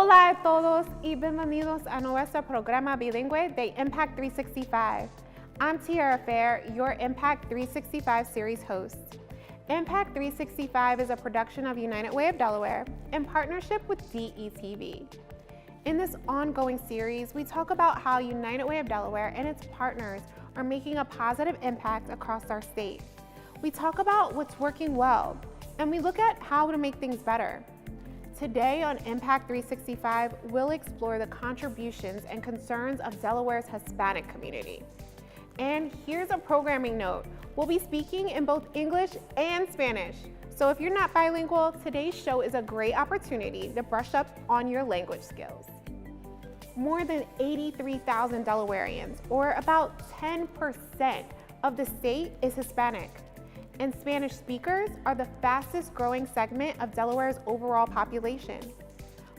Hola a todos y bienvenidos a nuestro programa bilingüe de Impact 365. I'm Tiara Fair, your Impact 365 series host. Impact 365 is a production of United Way of Delaware in partnership with DETV. In this ongoing series, we talk about how United Way of Delaware and its partners are making a positive impact across our state. We talk about what's working well, and we look at how to make things better. Today on Impact 365, we'll explore the contributions and concerns of Delaware's Hispanic community. And here's a programming note. We'll be speaking in both English and Spanish. So if you're not bilingual, today's show is a great opportunity to brush up on your language skills. More than 83,000 Delawareans, or about 10% of the state, is Hispanic. And Spanish speakers are the fastest growing segment of Delaware's overall population.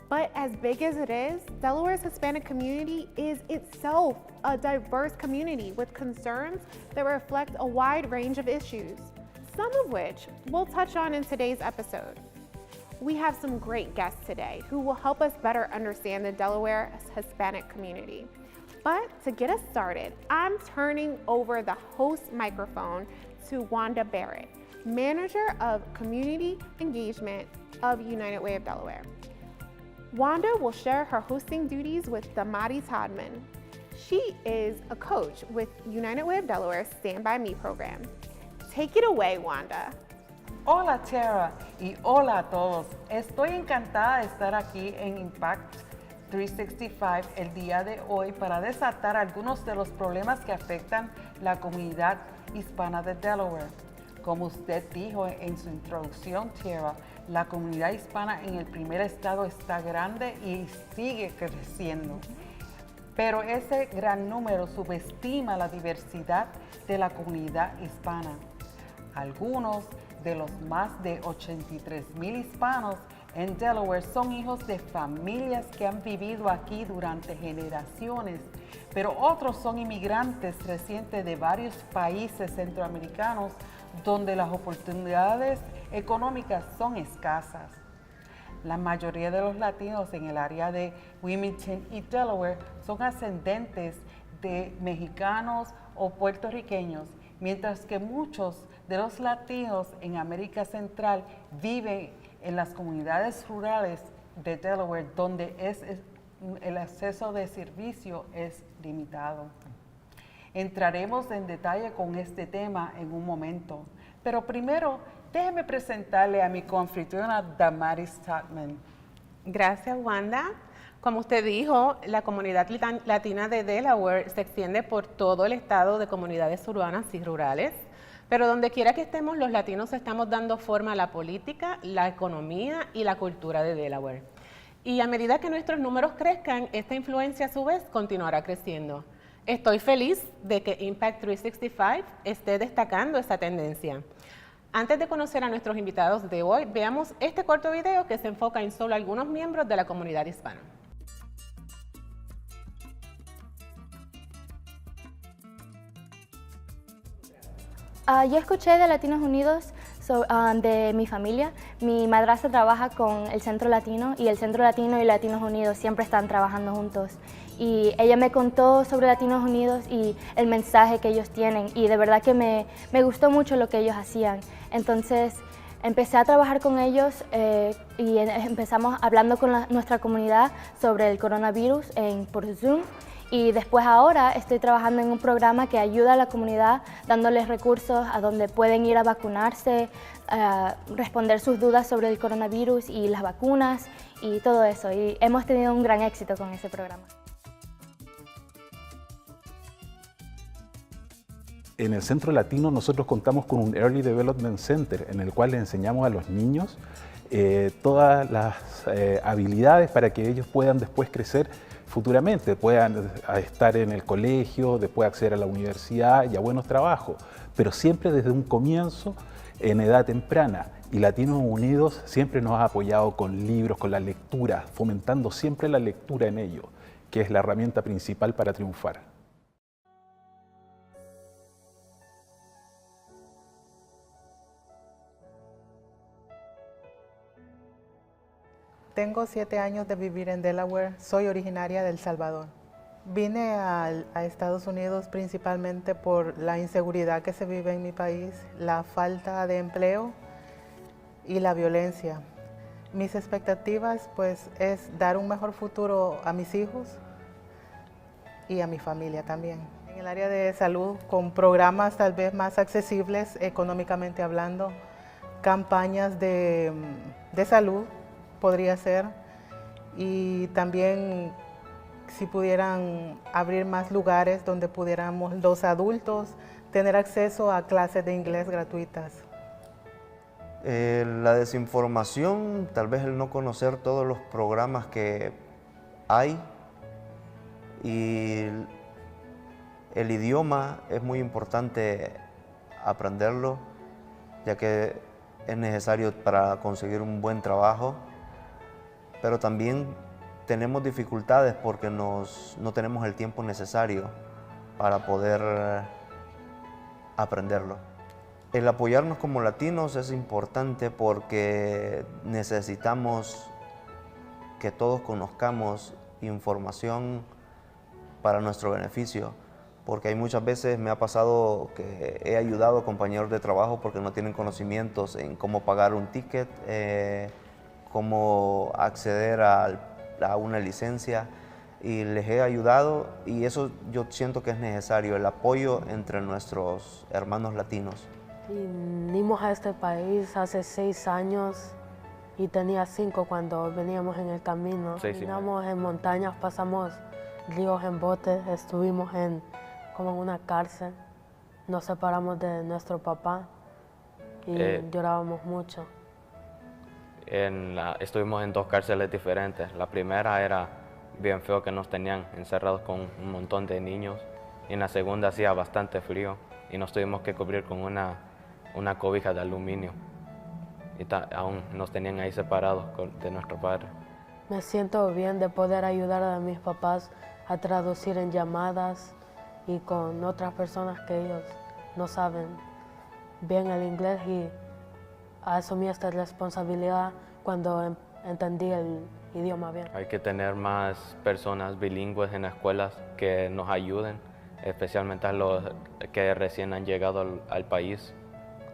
But as big as it is, Delaware's Hispanic community is itself a diverse community with concerns that reflect a wide range of issues, some of which we'll touch on in today's episode. We have some great guests today who will help us better understand the Delaware Hispanic community. But to get us started, I'm turning over the host microphone to Wanda Barrett, Manager of Community Engagement of United Way of Delaware. Wanda will share her hosting duties with Damari Todman. She is a coach with United Way of Delaware's Stand By Me program. Take it away, Wanda. Hola Tara y hola a todos. Estoy encantada de estar aquí en Impact 365 el día de hoy para desatar algunos de los problemas que afectan la comunidad hispana de Delaware. Como usted dijo en su introducción, Tara, la comunidad hispana en el primer estado está grande y sigue creciendo. Pero ese gran número subestima la diversidad de la comunidad hispana. Algunos de los más de 83,000 hispanos en Delaware son hijos de familias que han vivido aquí durante generaciones, pero otros son inmigrantes recientes de varios países centroamericanos donde las oportunidades económicas son escasas. La mayoría de los latinos en el área de Wilmington y Delaware son ascendentes de mexicanos o puertorriqueños, mientras que muchos de los latinos en América Central viven en las comunidades rurales de Delaware, donde el acceso de servicio es limitado. Entraremos en detalle con este tema en un momento, pero primero déjeme presentarle a mi coanfitriona Damari Todman. Gracias, Wanda. Como usted dijo, la comunidad latina de Delaware se extiende por todo el estado de comunidades urbanas y rurales, pero donde quiera que estemos, los latinos estamos dando forma a la política, la economía y la cultura de Delaware. Y a medida que nuestros números crezcan, esta influencia a su vez continuará creciendo. Estoy feliz de que Impact 365 esté destacando esta tendencia. Antes de conocer a nuestros invitados de hoy, veamos este corto video que se enfoca en solo algunos miembros de la comunidad hispana. Yo escuché de Latinos Unidos de mi familia. Mi madrastra trabaja con el Centro Latino y el Centro Latino y Latinos Unidos siempre están trabajando juntos. Y ella me contó sobre Latinos Unidos y el mensaje que ellos tienen y de verdad que me gustó mucho lo que ellos hacían. Entonces empecé a trabajar con ellos y empezamos hablando con nuestra comunidad sobre el coronavirus por Zoom. Y después ahora estoy trabajando en un programa que ayuda a la comunidad dándoles recursos a donde pueden ir a vacunarse, responder sus dudas sobre el coronavirus y las vacunas y todo eso. Y hemos tenido un gran éxito con ese programa. En el Centro Latino nosotros contamos con un Early Development Center en el cual le enseñamos a los niños todas las habilidades para que ellos puedan después crecer futuramente, puedan estar en el colegio, después acceder a la universidad y a buenos trabajos, pero siempre desde un comienzo en edad temprana. Y Latinos Unidos siempre nos ha apoyado con libros, con la lectura, fomentando siempre la lectura en ello, que es la herramienta principal para triunfar. Tengo 7 años de vivir en Delaware. Soy originaria de El Salvador. Vine a Estados Unidos principalmente por la inseguridad que se vive en mi país, la falta de empleo y la violencia. Mis expectativas pues es dar un mejor futuro a mis hijos y a mi familia también. En el área de salud, con programas tal vez más accesibles económicamente hablando, campañas de salud podría ser, y también si pudieran abrir más lugares donde pudiéramos los adultos tener acceso a clases de inglés gratuitas. La desinformación, tal vez el no conocer todos los programas que hay, y el idioma es muy importante aprenderlo, ya que es necesario para conseguir un buen trabajo, pero también tenemos dificultades porque no tenemos el tiempo necesario para poder aprenderlo. El apoyarnos como latinos es importante porque necesitamos que todos conozcamos información para nuestro beneficio, porque hay muchas veces me ha pasado que he ayudado a compañeros de trabajo porque no tienen conocimientos en cómo pagar un ticket, cómo acceder a una licencia, y les he ayudado, y eso yo siento que es necesario, el apoyo entre nuestros hermanos latinos. Vinimos a este país hace 6 años y tenía 5 cuando veníamos en el camino. Caminamos en montañas, pasamos ríos en botes, estuvimos como en una cárcel, nos separamos de nuestro papá y llorábamos mucho. Estuvimos en 2 cárceles diferentes. La primera era bien feo, que nos tenían encerrados con un montón de niños, y en la segunda hacía bastante frío y nos tuvimos que cubrir con una cobija de aluminio, y aún nos tenían ahí separados de nuestro padre. Me siento bien de poder ayudar a mis papás a traducir en llamadas y con otras personas que ellos no saben bien el inglés, y asumí esta responsabilidad cuando entendí el idioma bien. Hay que tener más personas bilingües en las escuelas que nos ayuden, especialmente a los que recién han llegado al país,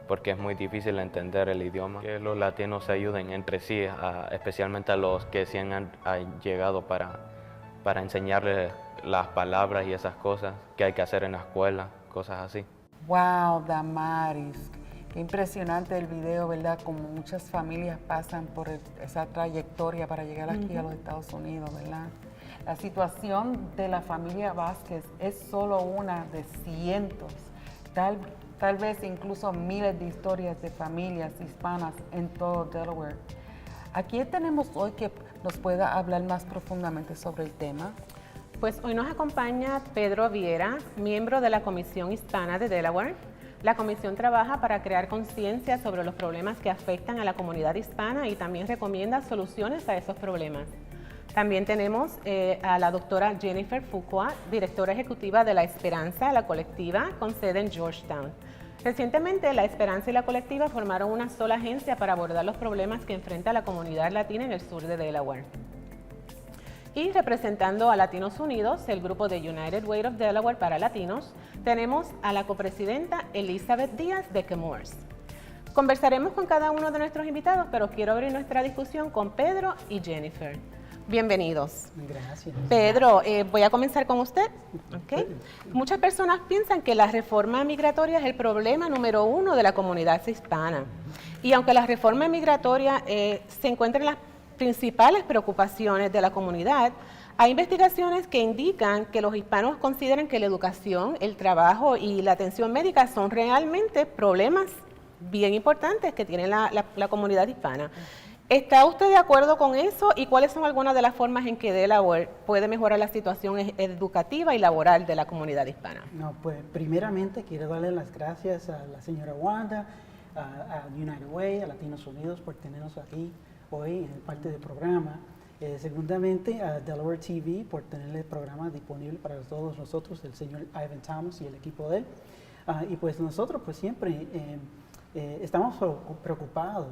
porque es muy difícil entender el idioma. Que los latinos se ayuden entre sí, especialmente a los que recién han llegado, para enseñarles las palabras y esas cosas que hay que hacer en la escuela, cosas así. Wow, Damaris, qué impresionante el video, ¿verdad? Como muchas familias pasan por esa trayectoria para llegar aquí a los Estados Unidos, ¿verdad? La situación de la familia Vázquez es solo una de cientos, tal vez incluso miles de historias de familias hispanas en todo Delaware. ¿A quién tenemos hoy que nos pueda hablar más profundamente sobre el tema? Pues hoy nos acompaña Pedro Viera, miembro de la Comisión Hispana de Delaware. La comisión trabaja para crear conciencia sobre los problemas que afectan a la comunidad hispana y también recomienda soluciones a esos problemas. También tenemos a la doctora Jennifer Fuqua, directora ejecutiva de La Esperanza, la colectiva, con sede en Georgetown. Recientemente, La Esperanza y la colectiva formaron una sola agencia para abordar los problemas que enfrenta la comunidad latina en el sur de Delaware. Y representando a Latinos Unidos, el grupo de United Way of Delaware para latinos, tenemos a la copresidenta Elizabeth Díaz de ENCORE. Conversaremos con cada uno de nuestros invitados, pero quiero abrir nuestra discusión con Pedro y Jennifer. Bienvenidos. Gracias. Pedro, voy a comenzar con usted. ¿Okay? Muchas personas piensan que la reforma migratoria es el problema número 1 de la comunidad hispana. Y aunque la reforma migratoria se encuentra en las principales preocupaciones de la comunidad, hay investigaciones que indican que los hispanos consideran que la educación, el trabajo y la atención médica son realmente problemas bien importantes que tiene la comunidad hispana. ¿Está usted de acuerdo con eso? ¿Y cuáles son algunas de las formas en que Delaware puede mejorar la situación educativa y laboral de la comunidad hispana? No, pues primeramente quiero darle las gracias a la señora Wanda, a United Way, a Latinos Unidos por tenernos aquí hoy en parte del programa. Segundamente a Delaware TV por tener el programa disponible para todos nosotros, el señor Ivan Thomas y el equipo de él. Y pues nosotros pues siempre estamos preocupados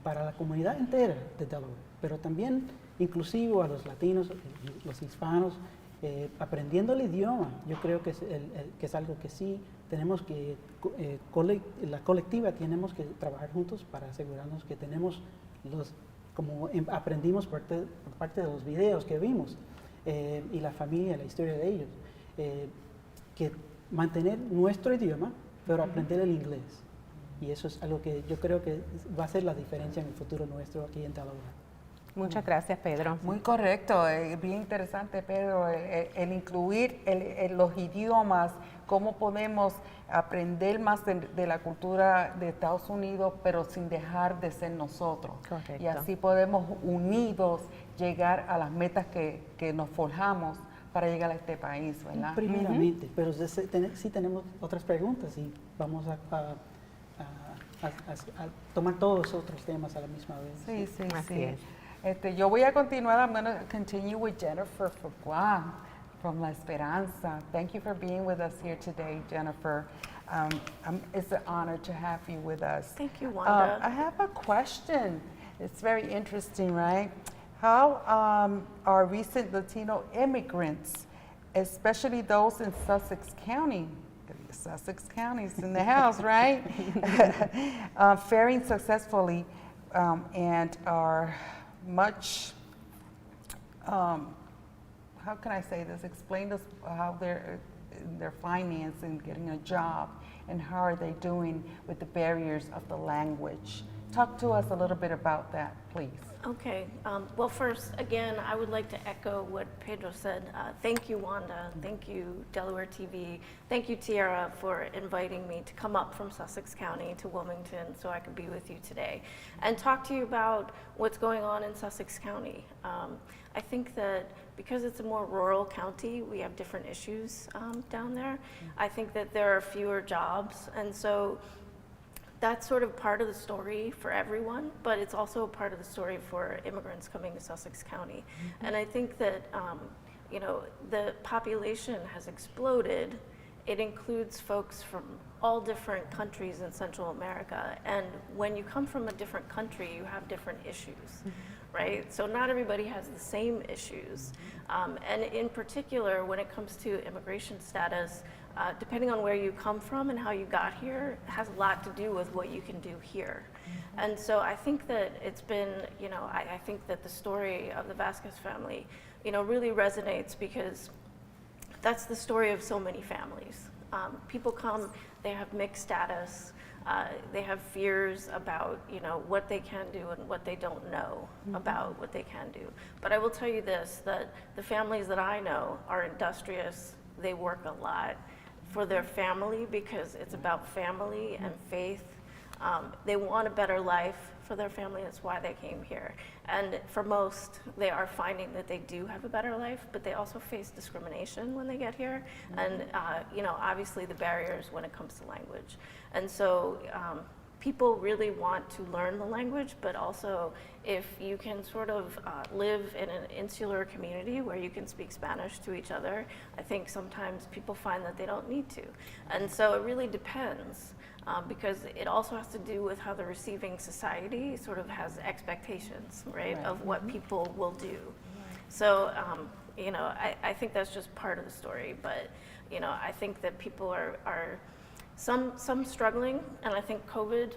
para la comunidad entera de Delaware, pero también inclusivo a los latinos, los hispanos, aprendiendo el idioma. Yo creo que es algo que sí tenemos que, la colectiva tenemos que trabajar juntos para asegurarnos que tenemos como aprendimos por parte de los videos que vimos, y la familia, la historia de ellos, que mantener nuestro idioma, pero aprender el inglés. Y eso es algo que yo creo que va a ser la diferencia en el futuro nuestro aquí en Delaware. Muchas gracias, Pedro. Muy correcto, bien interesante, Pedro, el incluir los idiomas, cómo podemos aprender más de la cultura de Estados Unidos, pero sin dejar de ser nosotros. Correcto. Y así podemos unidos llegar a las metas que nos forjamos para llegar a este país, ¿verdad? Primeramente, pero sí tenemos otras preguntas y vamos a tomar todos los otros temas a la misma vez. Sí, sí, Así sí. es. Yo voy a continuar. I'm going to continue with Jennifer Fuqua from La Esperanza. Thank you for being with us here today, Jennifer. It's an honor to have you with us. Thank you, Wanda. I have a question. It's very interesting, right? How are recent Latino immigrants, especially those in Sussex County, Sussex County's in the house, right? Faring successfully and are much, how can I say this? Explain to us how their finance and getting a job, and how are they doing with the barriers of the language. Talk to us a little bit about that, please. Okay. Well, first, again, I would like to echo what Pedro said. Thank you, Wanda. Thank you, Delaware TV. Thank you, Tiara, for inviting me to come up from Sussex County to Wilmington so I could be with you today and talk to you about what's going on in Sussex County. I think that because it's a more rural county, we have different issues down there. I think that there are fewer jobs, and so that's sort of part of the story for everyone, but it's also a part of the story for immigrants coming to Sussex County. And I think that, you know, the population has exploded. It includes folks from all different countries in Central America. And when you come from a different country, you have different issues, right? So not everybody has the same issues. And in particular, when it comes to immigration status, depending on where you come from and how you got here, has a lot to do with what you can do here. And so I think that it's been, you know, I think that the story of the Vasquez family, you know, really resonates because that's the story of so many families. People come, they have mixed status, they have fears about, you know, what they can do and what they don't know about what they can do. But I will tell you this, that the families that I know are industrious, they work a lot for their family because it's about family and faith. They want a better life for their family, that's why they came here. And for most, they are finding that they do have a better life, but they also face discrimination when they get here. And you know, obviously the barriers when it comes to language. And so people really want to learn the language, but also if you can sort of live in an insular community where you can speak Spanish to each other, I think sometimes people find that they don't need to. And so it really depends because it also has to do with how the receiving society sort of has expectations, right, of what people will do. So, you know, I think that's just part of the story, but, you know, I think that people are some struggling, and I think COVID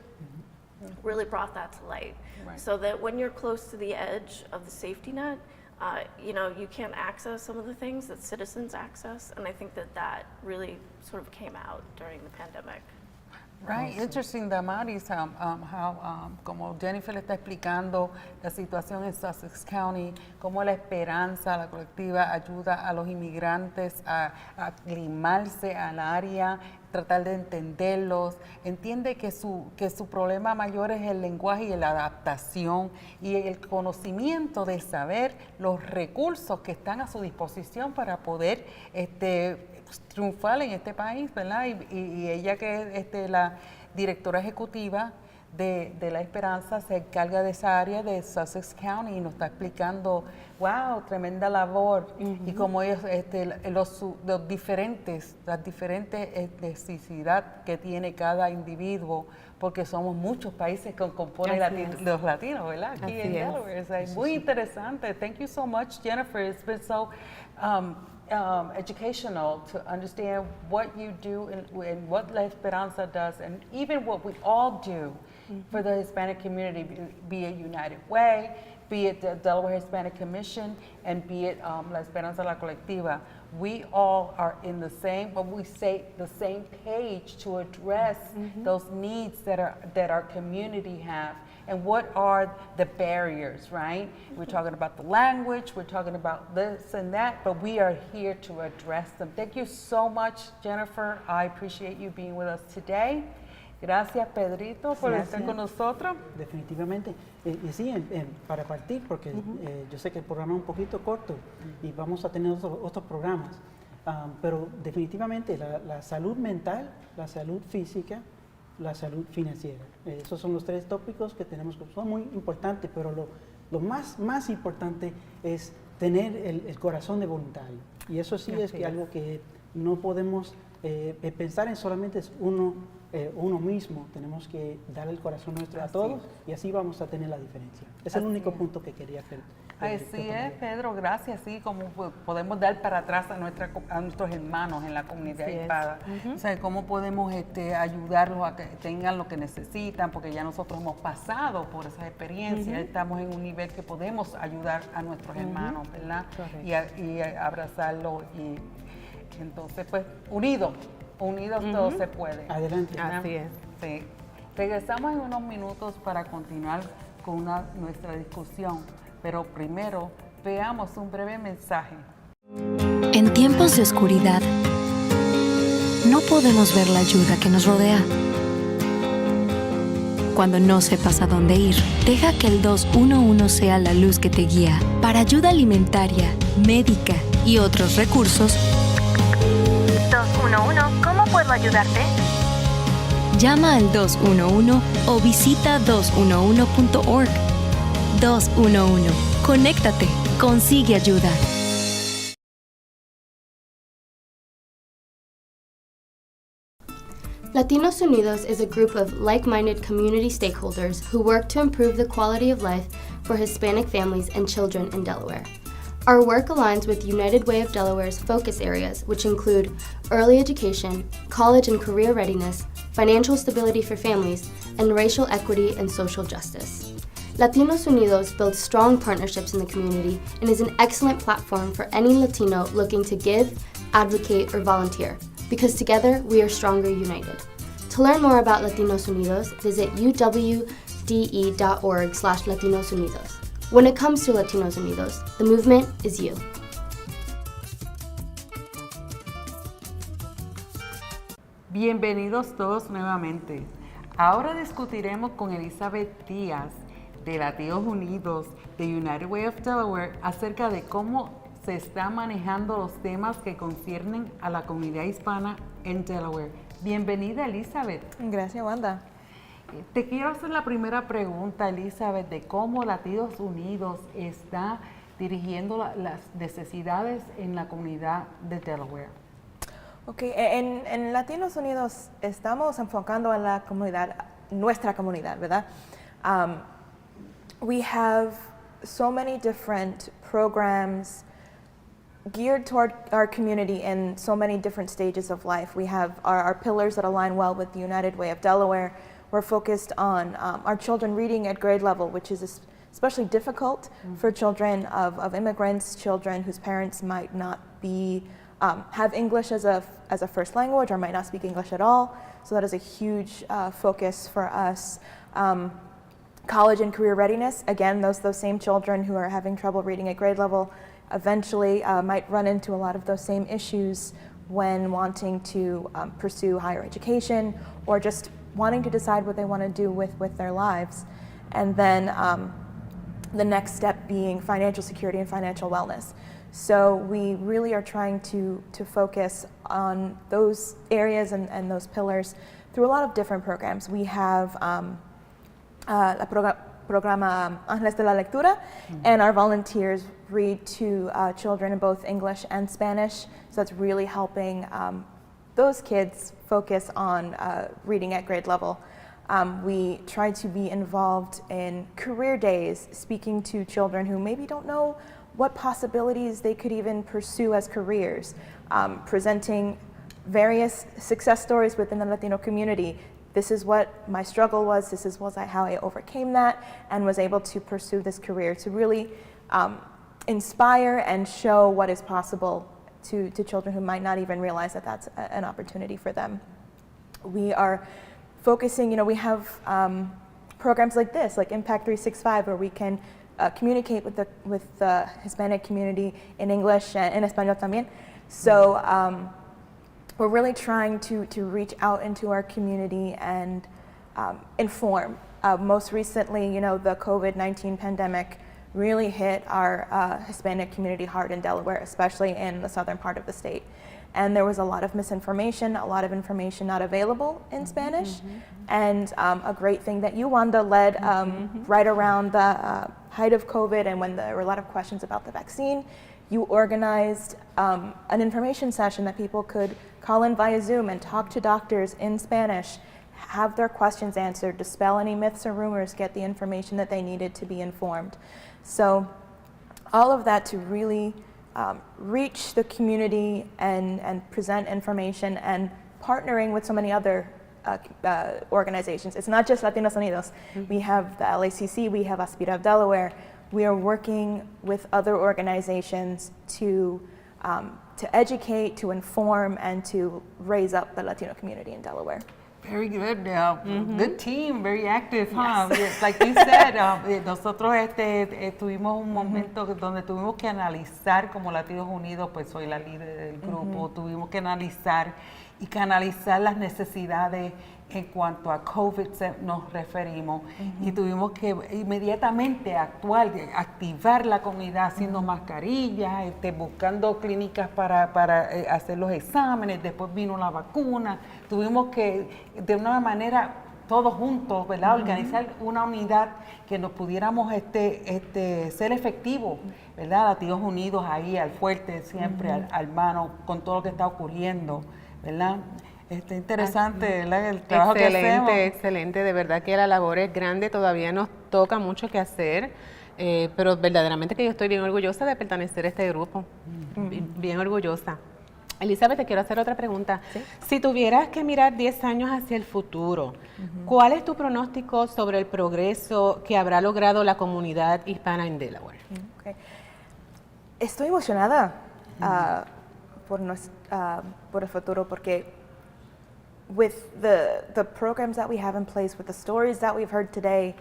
really brought that to light. Right. So that when you're close to the edge of the safety net, you know, you can't access some of the things that citizens access, and I think that really sort of came out during the pandemic. Right, interesting, Damaris, how como Jennifer le está explicando la situación en Sussex County, cómo la esperanza, la colectiva ayuda a los inmigrantes a aclimarse al área, tratar de entenderlos, entiende que su problema mayor es el lenguaje y la adaptación y el conocimiento de saber los recursos que están a su disposición para poder triunfar en este país, ¿verdad? Y ella que es la directora ejecutiva de La Esperanza se encarga de esa área de Sussex County y nos está explicando, wow, tremenda labor y como ellos, las diferentes necesidades que tiene cada individuo porque somos muchos países que componen los latinos, ¿verdad? Aquí en Delaware. Es muy interesante. Thank you so much, Jennifer. It's been so educational to understand what you do and what La Esperanza does, and even what we all do for the Hispanic community, be it United Way, be it the Delaware Hispanic Commission, and be it La Esperanza La Colectiva. We all are in the same, what we say, the same page to address those needs that our community have. And what are the barriers, right? We're talking about the language, we're talking about this and that, but we are here to address them. Thank you so much, Jennifer. I appreciate you being with us today. Gracias, Pedrito, por estar con nosotros. Definitivamente. Y sí, para partir, porque yo sé que el programa es un poquito corto y vamos a tener otros programas, pero definitivamente la salud mental, la salud física, la salud financiera. Esos son los tres tópicos que tenemos, que son muy importantes, pero lo más importante es tener el corazón de voluntario. Y eso sí es que algo que no podemos pensar en solamente es uno mismo, tenemos que dar el corazón nuestro a todos y así vamos a tener la diferencia. Es el único punto que quería hacer. Así es, Pedro, gracias. Sí, como podemos dar para atrás a nuestros hermanos en la comunidad hispana. O sea, cómo podemos ayudarlos a que tengan lo que necesitan, porque ya nosotros hemos pasado por esas experiencias, estamos en un nivel que podemos ayudar a nuestros hermanos, ¿verdad? Y abrazarlos y entonces, pues, unidos todo se puede. Adelante. Así es. Sí. Regresamos en unos minutos para continuar con nuestra discusión, pero primero veamos un breve mensaje. En tiempos de oscuridad, no podemos ver la ayuda que nos rodea. Cuando no sepas a dónde ir, deja que el 211 sea la luz que te guía. Para ayuda alimentaria, médica y otros recursos, 211, ¿cómo puedo ayudarte? llama al 211 o visita 211.org. 211. Conéctate. Consigue ayuda. Latinos Unidos is a group of like-minded community stakeholders who work to improve the quality of life for Hispanic families and children in Delaware. Our work aligns with United Way of Delaware's focus areas, which include early education, college and career readiness, financial stability for families, and racial equity and social justice. Latinos Unidos builds strong partnerships in the community and is an excellent platform for any Latino looking to give, advocate, or volunteer, because together we are stronger united. To learn more about Latinos Unidos, visit uwde.org/Latinos Unidos. When it comes to Latinos Unidos, the movement is you. Bienvenidos todos nuevamente. Ahora discutiremos con Elizabeth Díaz de Latinos Unidos de United Way of Delaware acerca de cómo se están manejando los temas que conciernen a la comunidad hispana en Delaware. Bienvenida, Elizabeth. Gracias, Wanda. Te quiero hacer la primera pregunta, Elizabeth, de cómo Latinos Unidos está dirigiendo las necesidades en la comunidad de Delaware. Ok, en Latinos Unidos estamos enfocando en la comunidad, nuestra comunidad, ¿verdad? We have so many different programs geared toward our community in so many different stages of life. We have our pillars that align well with the United Way of Delaware. We're focused on our children reading at grade level, which is especially difficult for children of immigrants, children whose parents might not be have English as a first language or might not speak English at all. So that is a huge focus for us. College and career readiness, again, those same children who are having trouble reading at grade level eventually might run into a lot of those same issues when wanting to pursue higher education or just wanting to decide what they want to do with their lives. And then the next step being financial security and financial wellness. So we really are trying to focus on those areas and those pillars through a lot of different programs. We have Programa Ángeles de la Lectura, and our volunteers read to children in both English and Spanish. So that's really helping those kids focus on reading at grade level. We try to be involved in career days, speaking to children who maybe don't know what possibilities they could even pursue as careers, presenting various success stories within the Latino community. This is what my struggle was, this is how I overcame that and was able to pursue this career, to really inspire and show what is possible to children who might not even realize that that's an opportunity for them. We are focusing, we have programs like this, like Impact 365, where we can communicate with the Hispanic community in English and in Español también. So we're really trying to reach out into our community and inform. Most recently, the COVID-19 pandemic really hit our Hispanic community hard in Delaware, especially in the southern part of the state. And there was a lot of misinformation, a lot of information not available in Spanish. And a great thing that you, Wanda, led right around the height of COVID and when there were a lot of questions about the vaccine, you organized an information session that people could call in via Zoom and talk to doctors in Spanish, have their questions answered, dispel any myths or rumors, get the information that they needed to be informed. So all of that to really reach the community and present information, and partnering with so many other organizations. It's not just Latinos Unidos. We have the LACC, we have Aspira of Delaware. We are working with other organizations to educate, to inform, and to raise up the Latino community in Delaware. Very good. Good team, very active, huh? Yes. Like you said, nosotros tuvimos un momento donde tuvimos que analizar, como Latinos Unidos, pues soy la líder del grupo, tuvimos que analizar y canalizar las necesidades en cuanto a COVID nos referimos, y tuvimos que inmediatamente actuar, activar la comunidad haciendo mascarillas, buscando clínicas para hacer los exámenes, después vino la vacuna, tuvimos que de una manera todos juntos, ¿verdad? Organizar una unidad que nos pudiéramos ser efectivos, ¿verdad? Latinos Unidos ahí al fuerte siempre, al mano con todo lo que está ocurriendo, ¿verdad? Interesante, ¿verdad? El trabajo que hacemos. Excelente, de verdad que la labor es grande, todavía nos toca mucho que hacer, pero verdaderamente que yo estoy bien orgullosa de pertenecer a este grupo, bien orgullosa. Elizabeth, te quiero hacer otra pregunta. ¿Sí? Si tuvieras que mirar 10 años hacia el futuro, ¿cuál es tu pronóstico sobre el progreso que habrá logrado la comunidad hispana en Delaware? Okay. Estoy emocionada por el futuro, porque with the programs that we have in place, with the stories that we've heard today,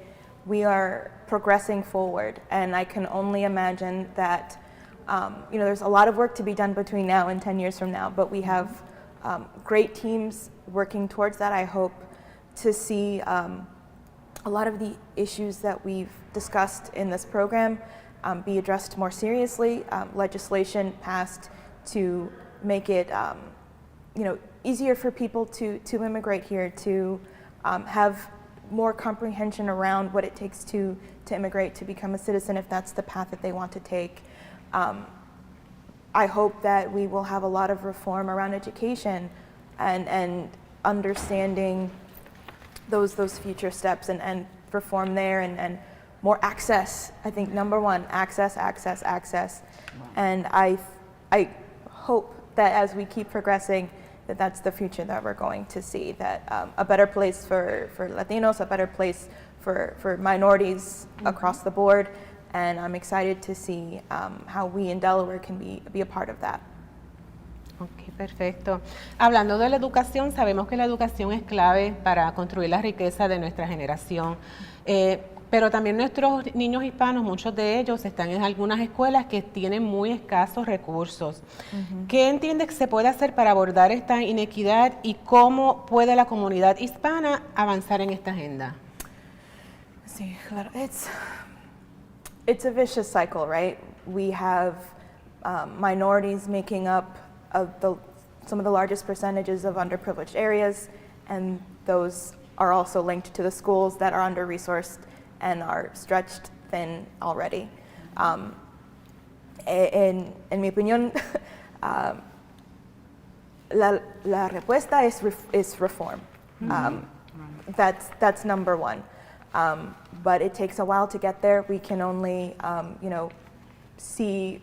we are progressing forward, and I can only imagine that there's a lot of work to be done between now and 10 years from now, but we have great teams working towards that. I hope to see a lot of the issues that we've discussed in this program be addressed more seriously, legislation passed to make it easier for people to immigrate here, to have more comprehension around what it takes to immigrate, to become a citizen if that's the path that they want to take. I hope that we will have a lot of reform around education and understanding those future steps and reform there, and more access. I think number one, access. And I hope that as we keep progressing, that's the future that we're going to see, that a better place for Latinos, a better place for minorities across the board. And I'm excited to see how we in Delaware can be a part of that. Ok, perfecto. Hablando de la educación, sabemos que la educación es clave para construir la riqueza de nuestra generación, pero también nuestros niños hispanos, muchos de ellos están en algunas escuelas que tienen muy escasos recursos. ¿Qué entiendes que se puede hacer para abordar esta inequidad y cómo puede la comunidad hispana avanzar en esta agenda? Sí, claro. It's a vicious cycle, right? We have minorities making up some of the largest percentages of underprivileged areas, and those are also linked to the schools that are under-resourced and are stretched thin already. En mi opinión, la respuesta es reform. that's number one. But it takes a while to get there. We can only, see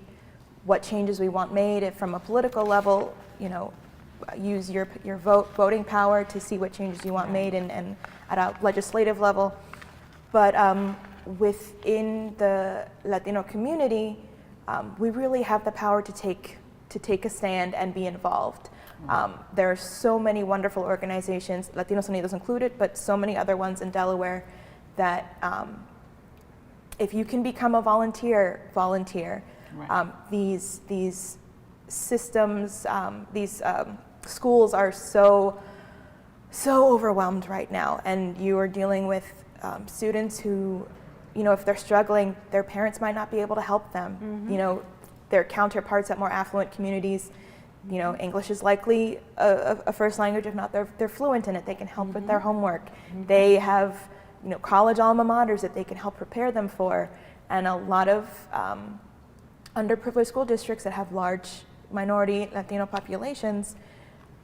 what changes we want made. If from a political level, use your voting power to see what changes you want made, and at a legislative level. But within the Latino community, we really have the power to take a stand and be involved. There are so many wonderful organizations, Latinos Unidos included, but so many other ones in Delaware that if you can become a volunteer. Right. These systems, these schools are so overwhelmed right now, and you are dealing with students who, if they're struggling, their parents might not be able to help them. Mm-hmm. Their counterparts at more affluent communities, English is likely a first language. If not, they're fluent in it. They can help mm-hmm. with their homework. Mm-hmm. They have, college alma maters that they can help prepare them for. And a lot of underprivileged school districts that have large minority Latino populations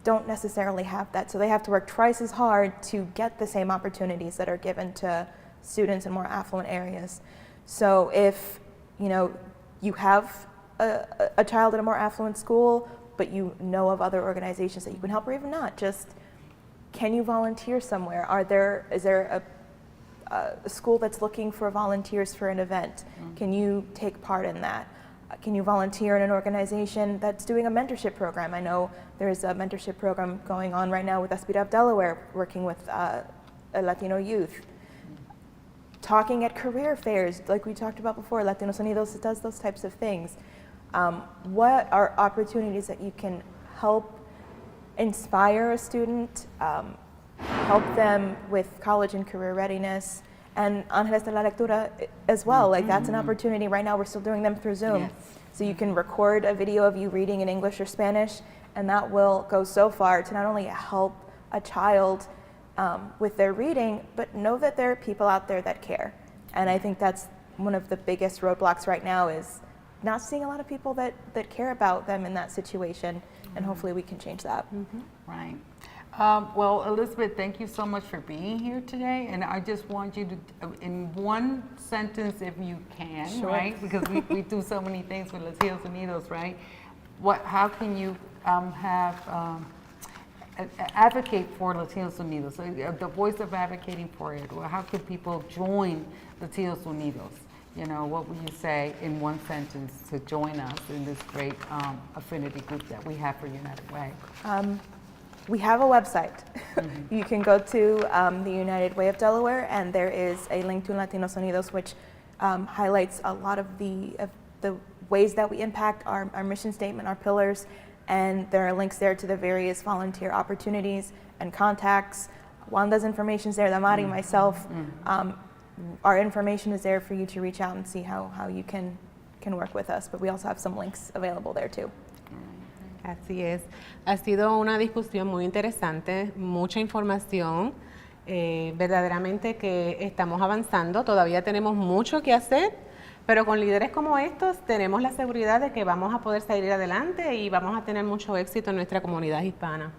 don't necessarily have that. So they have to work twice as hard to get the same opportunities that are given to students in more affluent areas. So if, you have a child in a more affluent school, but you know of other organizations that you can help, or even not, just can you volunteer somewhere? Is there a school that's looking for volunteers for an event? Mm-hmm. Can you take part in that? Can you volunteer in an organization that's doing a mentorship program? I know there's a mentorship program going on right now with United Way of Delaware, working with Latino youth. Talking at career fairs, like we talked about before, Latinos Unidos does those types of things. What are opportunities that you can help inspire a student, help them with college and career readiness, and Ángeles de la Lectura as well. Mm-hmm. Like that's an opportunity. Right now we're still doing them through Zoom. Yes. So you can record a video of you reading in English or Spanish, and that will go so far to not only help a child with their reading, but know that there are people out there that care. And I think that's one of the biggest roadblocks right now, is not seeing a lot of people that care about them in that situation, and hopefully we can change that. Mm-hmm. Right. Well, Elizabeth, thank you so much for being here today, and I just want you to, in one sentence if you can, sure. Right? Because we do so many things with Latinos Unidos, right? How can you advocate for Latinos Unidos, the voice of advocating for it? Or how can people join Latinos Unidos? What would you say in one sentence to join us in this great affinity group that we have for United Way? We have a website. Mm-hmm. You can go to the United Way of Delaware, and there is a link to Latinos Unidos, which highlights a lot of the ways that we impact our mission statement, our pillars, and there are links there to the various volunteer opportunities and contacts. Wanda's information is there, Damari, mm-hmm. myself. Mm-hmm. Our information is there for you to reach out and see how you can work with us, but we also have some links available there too. Así es. Ha sido una discusión muy interesante, mucha información. Verdaderamente que estamos avanzando, todavía tenemos mucho que hacer, pero con líderes como estos tenemos la seguridad de que vamos a poder salir adelante y vamos a tener mucho éxito en nuestra comunidad hispana.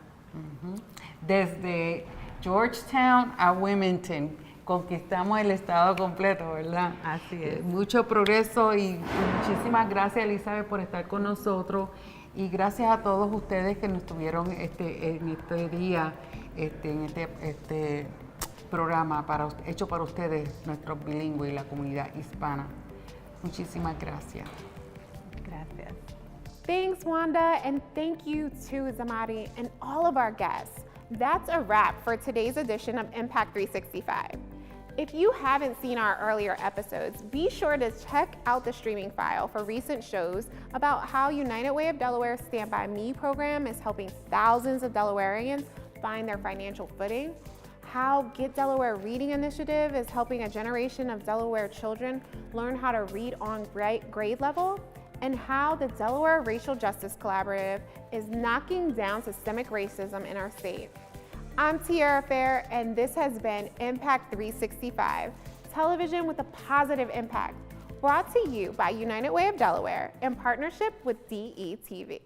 Desde Georgetown a Wilmington, conquistamos el estado completo, ¿verdad? Así es. Mucho progreso y muchísimas gracias, Elizabeth, por estar con nosotros. Y gracias a todos ustedes que nos tuvieron en este día, en este programa hecho para ustedes, nuestros bilingües y la comunidad hispana. Muchísimas gracias. Gracias. Thanks, Wanda, and thank you to Zamari and all of our guests. That's a wrap for today's edition of Impact 365. If you haven't seen our earlier episodes, be sure to check out the streaming file for recent shows about how United Way of Delaware Stand By Me program is helping thousands of Delawareans find their financial footing, how Get Delaware Reading Initiative is helping a generation of Delaware children learn how to read on grade level, and how the Delaware Racial Justice Collaborative is knocking down systemic racism in our state. I'm Tiara Fair, and this has been Impact 365, television with a positive impact, brought to you by United Way of Delaware in partnership with DETV.